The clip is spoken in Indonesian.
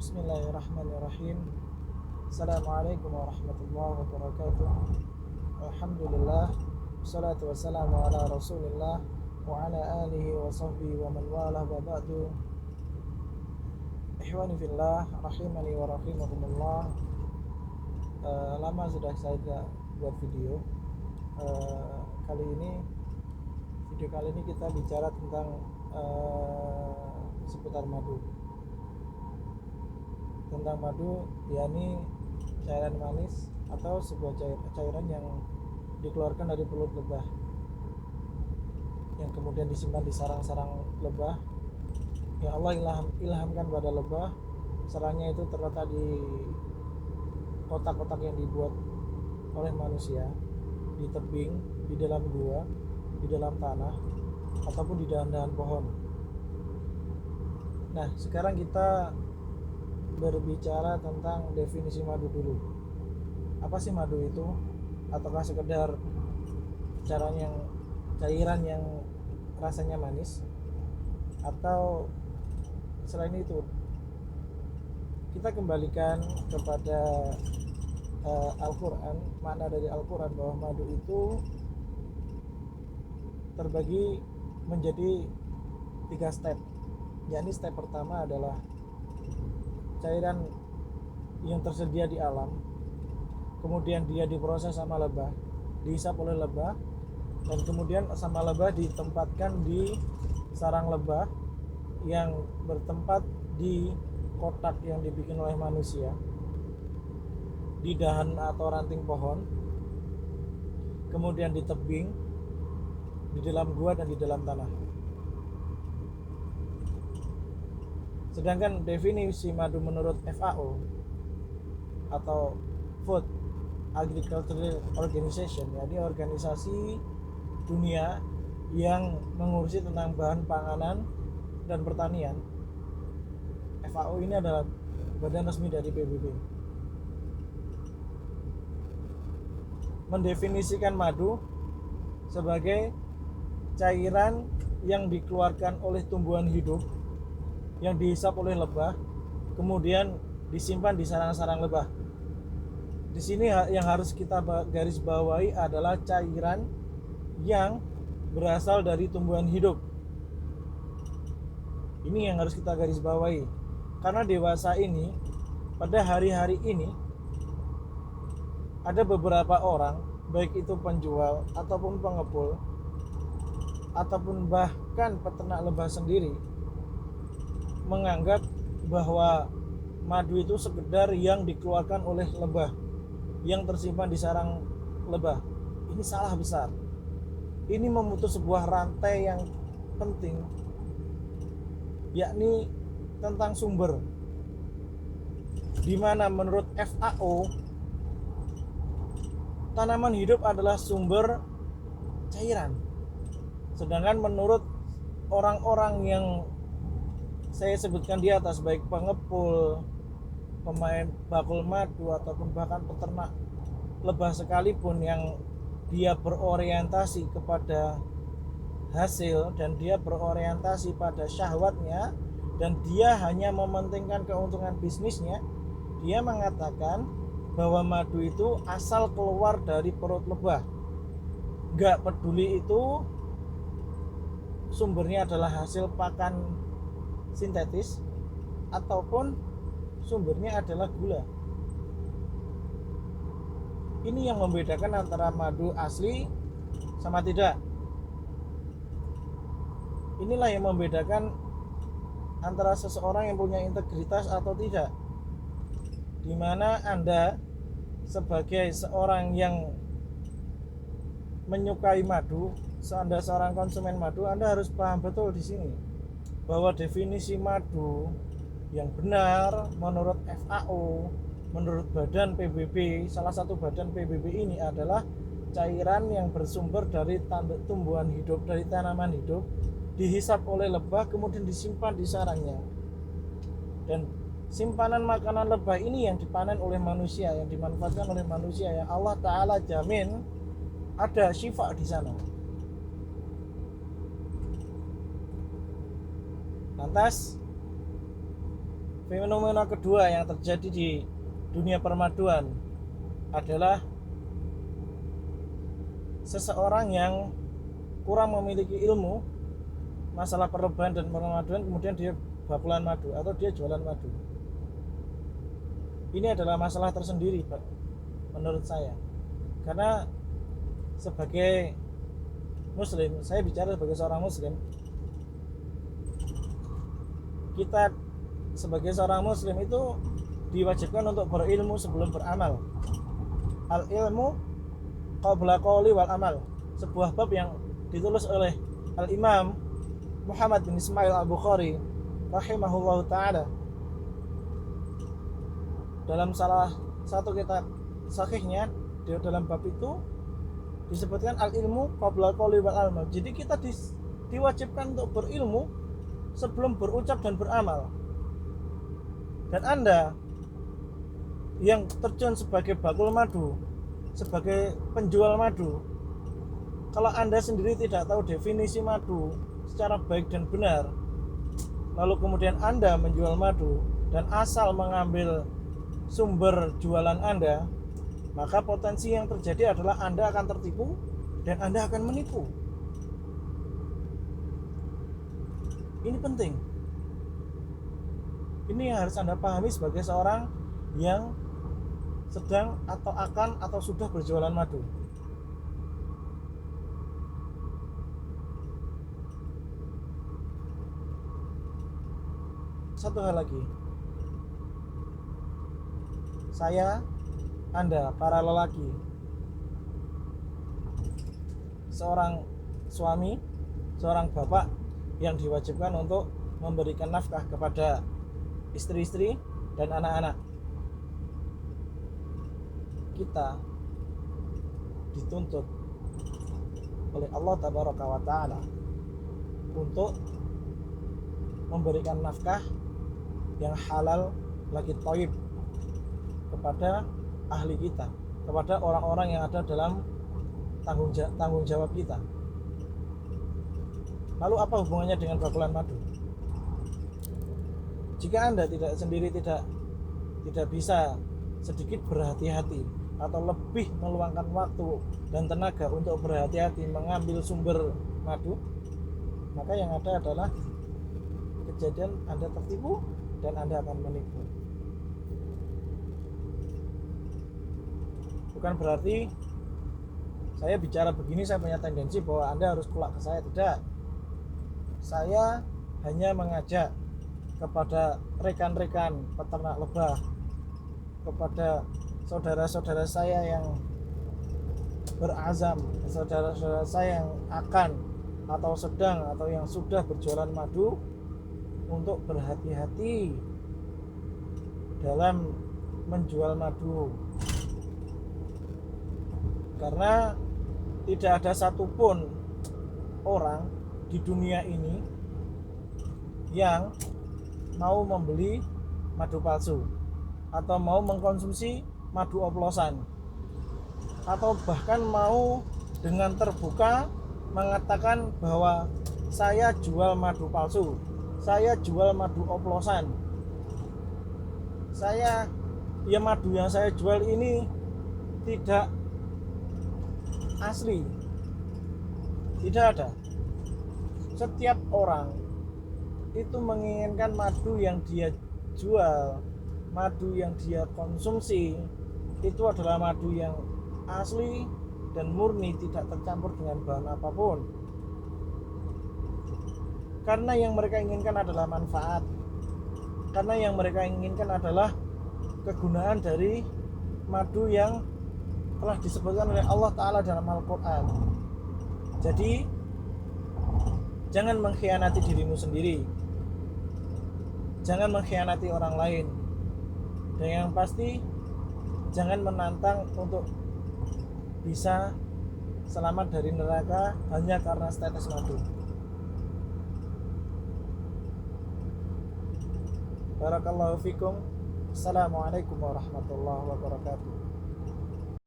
Bismillahirrahmanirrahim. Assalamualaikum warahmatullahi wabarakatuh. Alhamdulillah. Wassalatu wassalamu ala rasulillah wa ala alihi wa sahbihi wa man walah wa ba'du. Ikhwani fillah, rahimani wa rahimakumullah. Lama sudah saya tidak buat video. Video kali ini kita bicara tentang seputar madu. Tentang madu, yakni cairan manis atau sebuah cairan yang dikeluarkan dari pelut lebah, yang kemudian disimpan di sarang-sarang lebah yang Allah ilhamkan pada lebah. Sarangnya itu terletak di kotak-kotak yang dibuat oleh manusia, di tebing, di dalam gua, di dalam tanah, ataupun di dahan-dahan pohon. Nah, sekarang kita berbicara tentang definisi madu dulu. Apa sih madu itu? Ataukah sekedar cairan yang rasanya manis, atau selain itu? Kita kembalikan kepada Al-Quran. Makna dari Al-Quran bahwa madu itu terbagi menjadi 3 step. Yakni step pertama adalah cairan yang tersedia di alam, kemudian dia diproses sama lebah, dihisap oleh lebah, dan kemudian sama lebah ditempatkan di sarang lebah yang bertempat di kotak yang dibikin oleh manusia, di dahan atau ranting pohon, kemudian di tebing, di dalam gua, dan di dalam tanah. Sedangkan definisi madu menurut FAO atau Food Agricultural Organization, yakni organisasi dunia yang mengurusi tentang bahan panganan dan pertanian. FAO ini adalah badan resmi dari PBB. Mendefinisikan madu sebagai cairan yang dikeluarkan oleh tumbuhan hidup, yang dihisap oleh lebah, kemudian disimpan di sarang-sarang lebah. Di sini yang harus kita garis bawahi adalah cairan yang berasal dari tumbuhan hidup. Ini yang harus kita garis bawahi. Karena dewasa ini, pada hari-hari ini, ada beberapa orang, baik itu penjual ataupun pengepul, ataupun bahkan peternak lebah sendiri, menganggap bahwa madu itu sekedar yang dikeluarkan oleh lebah yang tersimpan di sarang lebah. Ini salah besar. Ini memutus sebuah rantai yang penting, yakni tentang sumber, di mana menurut FAO tanaman hidup adalah sumber cairan. Sedangkan menurut orang-orang yang saya sebutkan di atas, baik pengepul, pemain bakul madu, ataupun bahkan peternak lebah sekalipun, yang dia berorientasi kepada hasil dan dia berorientasi pada syahwatnya, dan dia hanya mementingkan keuntungan bisnisnya, dia mengatakan bahwa madu itu asal keluar dari perut lebah. Gak peduli itu sumbernya adalah hasil pakan sintetis ataupun sumbernya adalah gula. Ini yang membedakan antara madu asli sama tidak. Inilah yang membedakan antara seseorang yang punya integritas atau tidak. Dimana Anda sebagai seorang yang menyukai madu, Anda seorang konsumen madu, Anda harus paham betul di sini bahwa definisi madu yang benar menurut FAO, menurut badan PBB, salah satu badan PBB ini adalah cairan yang bersumber dari tumbuhan hidup, dari tanaman hidup, dihisap oleh lebah, kemudian disimpan di sarangnya. Dan simpanan makanan lebah ini yang dipanen oleh manusia, yang dimanfaatkan oleh manusia, yang Allah Ta'ala jamin ada syifa di sana. Lantas Fenomena kedua yang terjadi di dunia permaduan adalah seseorang yang kurang memiliki ilmu masalah perlobahan dan permaduan, kemudian dia bakulan madu atau dia jualan madu. Ini adalah masalah tersendiri, Pak, menurut saya. Karena sebagai muslim, saya bicara sebagai seorang muslim, kita sebagai seorang muslim itu diwajibkan untuk berilmu sebelum beramal. Al ilmu qabla qawli wal amal, sebuah bab yang ditulis oleh Al Imam Muhammad bin Ismail Al Bukhari rahimahullahu taala dalam salah satu kitab sahihnya. Di dalam bab itu disebutkan al ilmu qabla qawli wal amal. Jadi kita diwajibkan untuk berilmu sebelum berucap dan beramal. Dan Anda yang terjun sebagai bakul madu, sebagai penjual madu, kalau Anda sendiri tidak tahu definisi madu secara baik dan benar, lalu kemudian Anda menjual madu dan asal mengambil sumber jualan Anda, maka potensi yang terjadi adalah Anda akan tertipu dan Anda akan menipu. Ini penting. Ini yang harus Anda pahami sebagai seorang yang sedang atau akan atau sudah berjualan madu. Satu hal lagi, saya, Anda, para lelaki, seorang suami, seorang bapak yang diwajibkan untuk memberikan nafkah kepada istri-istri dan anak-anak. Kita dituntut oleh Allah Tabaraka wa Ta'ala untuk memberikan nafkah yang halal lagi thayyib kepada ahli kita, kepada orang-orang yang ada dalam tanggung jawab kita. Lalu apa hubungannya dengan bakulan madu? Jika Anda tidak bisa sedikit berhati-hati atau lebih meluangkan waktu dan tenaga untuk berhati-hati mengambil sumber madu, maka yang ada adalah kejadian Anda tertipu dan Anda akan menipu. Bukan berarti saya bicara begini saya punya tendensi bahwa Anda harus kulak ke saya, tidak. Saya hanya mengajak kepada rekan-rekan peternak lebah, kepada saudara-saudara saya yang berazam, saudara-saudara saya yang akan atau sedang atau yang sudah berjualan madu, untuk berhati-hati dalam menjual madu. Karena tidak ada satupun orang di dunia ini yang mau membeli madu palsu atau mau mengkonsumsi madu oplosan, atau bahkan mau dengan terbuka mengatakan bahwa saya jual madu palsu, saya jual madu oplosan, madu yang saya jual ini tidak asli. Tidak ada. Setiap orang itu menginginkan madu yang dia jual, madu yang dia konsumsi itu adalah madu yang asli dan murni, tidak tercampur dengan bahan apapun. Karena yang mereka inginkan adalah manfaat, karena yang mereka inginkan adalah kegunaan dari madu yang telah disebutkan oleh Allah Ta'ala dalam Al-Quran. Jadi jangan mengkhianati dirimu sendiri, jangan mengkhianati orang lain, dan yang pasti jangan menantang untuk bisa selamat dari neraka hanya karena setetes madu. Barakallahu fikum. Assalamualaikum warahmatullahi wabarakatuh.